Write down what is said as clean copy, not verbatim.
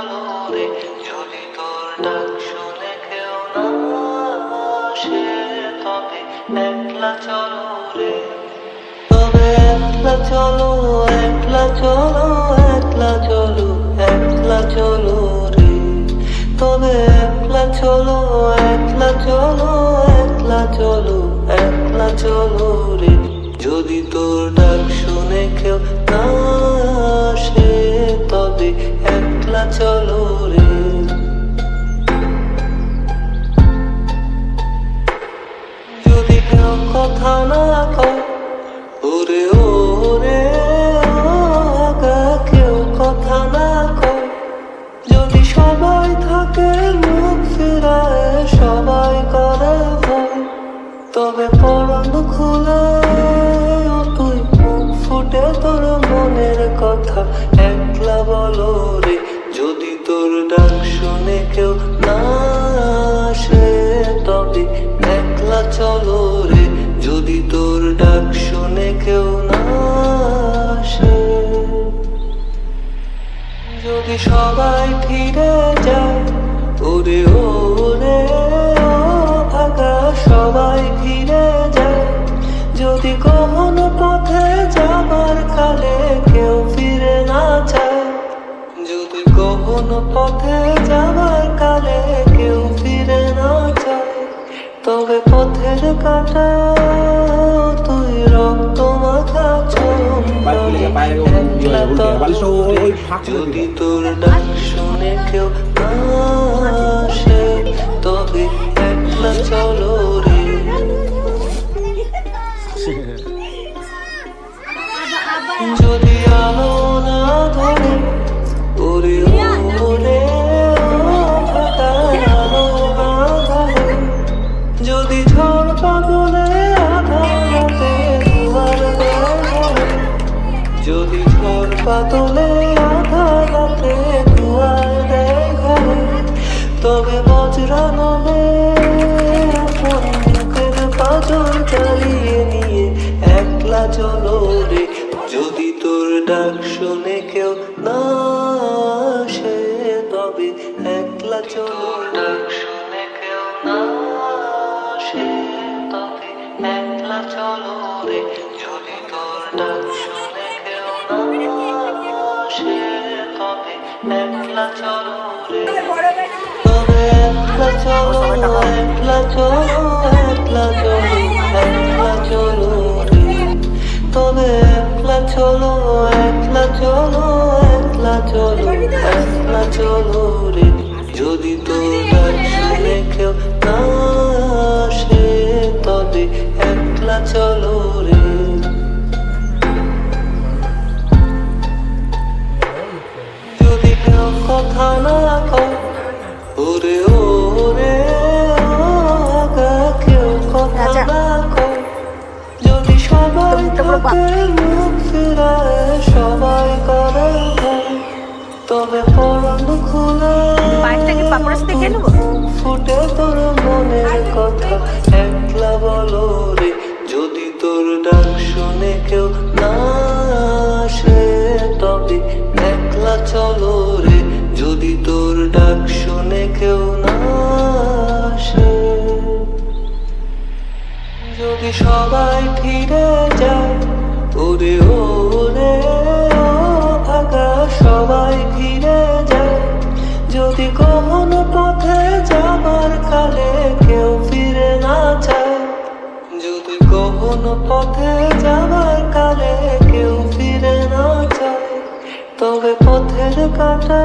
চলো রে, যদি তোর ডাক শুনে কেউ না আসে, তবে একলা চলো রে, তবে একলা চলো, একলা চলো, একলা চলো, একলা চলো রে, তবে একলা চলো, একলা চলো, একলা চলো, একলা চলো রে, যদি তোর ডাক শুনে কেউ না আসে, তবে একলা চলো রে। যদি কেউ কথা না কয় ওরে ওরে আগা, কেউ কথা না কয়, যদি সবাই থাকে মুখ ফিরায়, সবাই করে ভয়, তবে পরাণ খুলে তুই মুখ ফুটে তোর মনের কথা একলা বলো রে, যদি তোর ডাক শুনে কেউ না আসে, তবে একলা চলো রে, যদি তোর ডাক শুনে কেউ না আসে। যদি সবাই ফিরে যায় ওরে ওরে ভাগা, সবাই ফিরে যায়, যদি কখন পথে যাবার কালে কেউ ফিরে না যায়, যদি কখন পথে যাবার কালে কেউ ফিরে না যায়, তবে পথের কাটা তুই রক্ত মাখা চরণ তলে একলা তবে, যদি তোর ডাক শুনে কেউ না আসে, তবে একলা চলো রে। যদি আলো না ধরে ওরে ওরে ফাঁকা, আলো না ধরে, যদি ঝড় পাগলে আধা রাতে দুয়ার ধরে, যদি ঝড় পাগলে আধা রাতে দুয়ার দেয় ঘরে, তবে বজ্রা নবে আপন বুকের পাঁজর চালিয়ে নিয়ে একলা চলো রে, যদি তোর ডাক শুনে কেউ না আসে, তবে একলা চলো, ডাক শুনে কেউ না আসে, তবে একলা চলো রে, যদি তোর ডাক শুনে কেউ না আসে, তবে একলা চলো রে, তবে একলা চলো, একলা চলো, একলা চলো, একলা চলো রে, তবে একলা চলো, একলা চলো, একলা চলো, একলা চলো রে, যদি তোর ডাক শুনে কেউ না আসে, তবে একলা চলো রে। যদি কেউ কথা না কয় ওরে ওরে আগা, কেউ কথা না কয়, যদি সবাই থাকে মুখ ফিরায়, সবাই করে ভয়, তবে পরাণ খুলে ফুটে তোর মনের কথা একলা বলো রে, যদি তোর ডাক শুনে কেউ না আসে, তবে একলা চলো রে, যদি তোর ডাক শুনে কেউ না আসে। যদি সবাই ফিরে যায় ওরে ওরে ভাগা, সবাই ফিরে যায়, যদি কখন পথে যাবার কালে কেউ ফিরে না যায়, যদি কখন পথে যাবার কালে কেউ ফিরে না যায়, তবে পথের কাটা